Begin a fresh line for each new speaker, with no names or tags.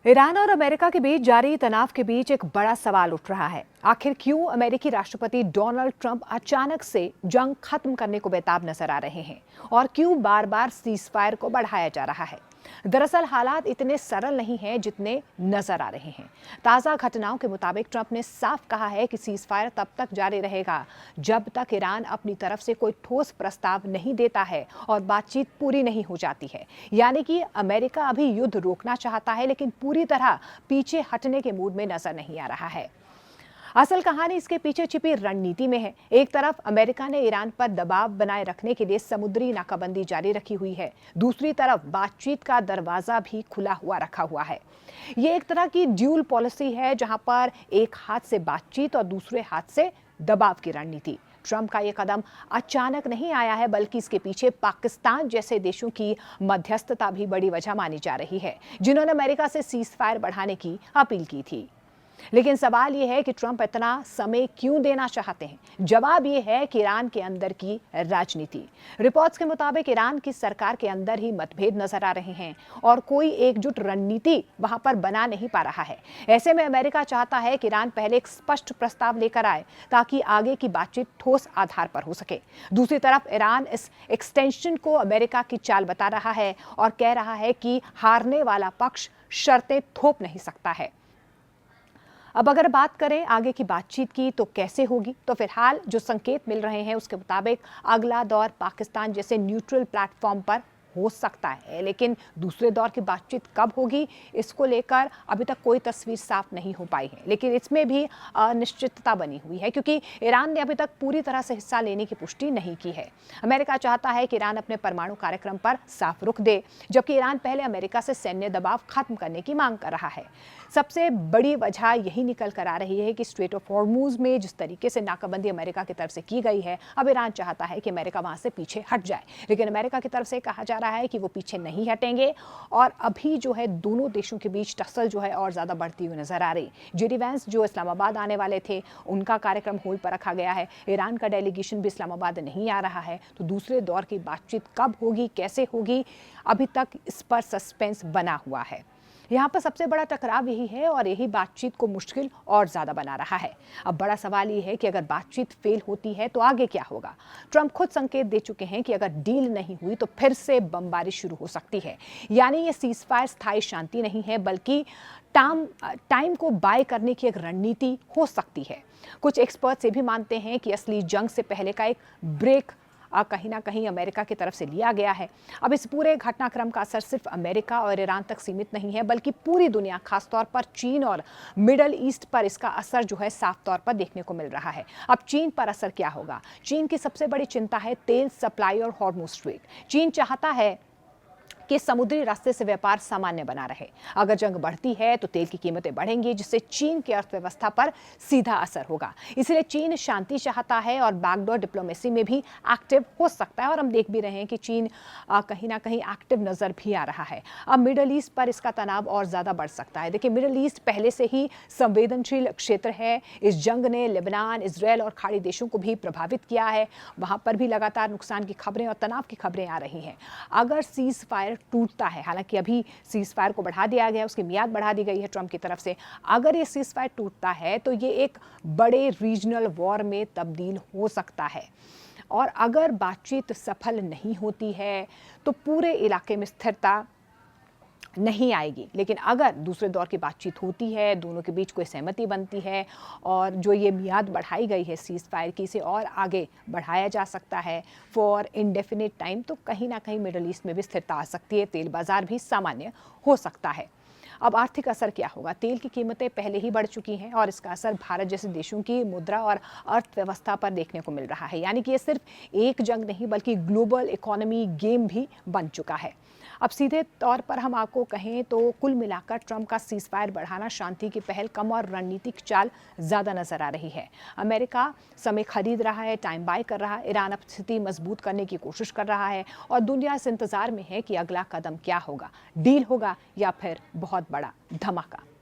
Iran और America के बीच जारी तनाव के बीच एक बड़ा सवाल उठ रहा है। आखिर क्यों अमेरिकी राष्ट्रपति डोनाल्ड ट्रंप अचानक से जंग खत्म करने को बेताब नजर आ रहे हैं और क्यों बार बार सीजफायर को बढ़ाया जा रहा है। दरअसल हालात इतने सरल नहीं हैं जितने नजर आ रहे हैं। ताजा घटनाओं के मुताबिक ट्रंप ने साफ कहा है कि सीजफायर तब तक जारी रहेगा जब तक ईरान अपनी तरफ से कोई ठोस प्रस्ताव नहीं देता है और बातचीत पूरी नहीं हो जाती है। यानी कि अमेरिका अभी युद्ध रोकना चाहता है लेकिन पूरी तरह पीछे हटने के मूड में नजर नहीं आ रहा है। असल कहानी इसके पीछे छिपी रणनीति में है। एक तरफ अमेरिका ने ईरान पर दबाव बनाए रखने के लिए समुद्री नाकाबंदी जारी रखी हुई है, दूसरी तरफ बातचीत का दरवाजा भी खुला हुआ रखा हुआ है। ये एक तरह की ड्यूल पॉलिसी है जहां पर एक हाथ से बातचीत और दूसरे हाथ से दबाव की रणनीति। ट्रंप का ये कदम अचानक नहीं आया है बल्कि इसके पीछे पाकिस्तान जैसे देशों की मध्यस्थता भी बड़ी वजह मानी जा रही है, जिन्होंने अमेरिका से सीजफायर बढ़ाने की अपील की थी। लेकिन सवाल यह है कि ट्रंप इतना समय क्यों देना चाहते हैं। जवाब यह है कि ईरान के अंदर की राजनीति। रिपोर्ट्स के मुताबिक ईरान की सरकार के अंदर ही मतभेद नजर आ रहे हैं और कोई एकजुट रणनीति वहां पर बना नहीं पा रहा है। ऐसे में अमेरिका चाहता है कि ईरान पहले एक स्पष्ट प्रस्ताव लेकर आए ताकि आगे की बातचीत ठोस आधार पर हो सके। दूसरी तरफ ईरान इस एक्सटेंशन को अमेरिका की चाल बता रहा है और कह रहा है कि हारने वाला पक्ष शर्तें थोप नहीं सकता है। अब अगर बात करें आगे की बातचीत की तो कैसे होगी, तो फिलहाल जो संकेत मिल रहे हैं उसके मुताबिक अगला दौर पाकिस्तान जैसे न्यूट्रल प्लेटफॉर्म पर हो सकता है, लेकिन दूसरे दौर की बातचीत कब होगी इसको लेकर अभी तक कोई तस्वीर साफ नहीं हो पाई है। लेकिन इसमें भी अनिश्चितता बनी हुई है क्योंकि ईरान ने अभी तक पूरी तरह से हिस्सा लेने की पुष्टि नहीं की है। अमेरिका चाहता है कि ईरान अपने परमाणु कार्यक्रम पर साफ रुख दे, जबकि ईरान पहले अमेरिका से सैन्य दबाव खत्म करने की मांग कर रहा है। सबसे बड़ी वजह यही निकल कर आ रही है कि स्ट्रेट ऑफ हॉर्मूज में जिस तरीके से नाकाबंदी अमेरिका की तरफ से की गई है, अब ईरान चाहता है कि अमेरिका वहां से पीछे हट जाए। लेकिन अमेरिका की तरफ से कहा जा रहा है कि वो पीछे नहीं हटेंगे और अभी जो है दोनों देशों के बीच टसल जो है और ज्यादा बढ़ती हुई नजर आ रही। जेडी वैंस जो इस्लामाबाद आने वाले थे उनका कार्यक्रम होल्ड पर रखा गया है। ईरान का डेलीगेशन भी इस्लामाबाद नहीं आ रहा है। तो दूसरे दौर की बातचीत कब होगी, कैसे होगी, अभी तक इस पर सस्पेंस बना हुआ है। यहाँ पर सबसे बड़ा टकराव यही है और यही बातचीत को मुश्किल और ज्यादा बना रहा है। अब बड़ा सवाल ये है कि अगर बातचीत फेल होती है तो आगे क्या होगा। ट्रंप खुद संकेत दे चुके हैं कि अगर डील नहीं हुई तो फिर से बमबारी शुरू हो सकती है। यानी ये सीजफायर स्थायी शांति नहीं है बल्कि टाइम को बाय करने की एक रणनीति हो सकती है। कुछ एक्सपर्ट्स ये भी मानते हैं कि असली जंग से पहले का एक ब्रेक कहीं ना कहीं अमेरिका की तरफ से लिया गया है। अब इस पूरे घटनाक्रम का असर सिर्फ अमेरिका और ईरान तक सीमित नहीं है बल्कि पूरी दुनिया, खासतौर पर चीन और मिडल ईस्ट पर इसका असर जो है साफ तौर पर देखने को मिल रहा है। अब चीन पर असर क्या होगा। चीन की सबसे बड़ी चिंता है तेल सप्लाई और हॉर्मुज स्ट्रेट। चीन चाहता है कि समुद्री रास्ते से व्यापार सामान्य बना रहे। अगर जंग बढ़ती है तो तेल की कीमतें बढ़ेंगी जिससे चीन की अर्थव्यवस्था पर सीधा असर होगा। इसलिए चीन शांति चाहता है और बैकडोर डिप्लोमेसी में भी एक्टिव हो सकता है और हम देख भी रहे हैं कि चीन कहीं ना कहीं एक्टिव नजर भी आ रहा है। अब मिडल ईस्ट पर इसका तनाव और ज्यादा बढ़ सकता है। देखिए, मिडल ईस्ट पहले से ही संवेदनशील क्षेत्र है। इस जंग ने लेबनान, इजरायल और खाड़ी देशों को भी प्रभावित किया है। वहां पर भी लगातार नुकसान की खबरें और तनाव की खबरें आ रही हैं। अगर सीज फायर टूटता है, हालांकि अभी सीज फायर को बढ़ा दिया गया, उसकी मियाद बढ़ा दी गई है ट्रंप की तरफ से, अगर ये सीज फायर टूटता है तो ये एक बड़े रीजनल वॉर में तब्दील हो सकता है। और अगर बातचीत सफल नहीं होती है तो पूरे इलाके में स्थिरता नहीं आएगी। लेकिन अगर दूसरे दौर की बातचीत होती है, दोनों के बीच कोई सहमति बनती है और जो ये मियाद बढ़ाई गई है सीज फायर की, इसे और आगे बढ़ाया जा सकता है फॉर इंडेफिनिट टाइम, तो कहीं ना कहीं मिडल ईस्ट में भी स्थिरता आ सकती है। तेल बाजार भी सामान्य हो सकता है। अब आर्थिक असर क्या होगा। तेल की कीमतें पहले ही बढ़ चुकी हैं और इसका असर भारत जैसे देशों की मुद्रा और अर्थव्यवस्था पर देखने को मिल रहा है। यानी कि ये सिर्फ एक जंग नहीं बल्कि ग्लोबल इकोनॉमी गेम भी बन चुका है। अब सीधे तौर पर हम आपको कहें तो कुल मिलाकर ट्रंप का सीजफायर बढ़ाना शांति की पहल कम और रणनीतिक चाल ज्यादा नजर आ रही है। अमेरिका समय खरीद रहा है, टाइम बाय कर रहा है। ईरान अब स्थिति मजबूत करने की कोशिश कर रहा है और दुनिया इस इंतजार में है कि अगला कदम क्या होगा, डील होगा या फिर बहुत बड़ा धमाका।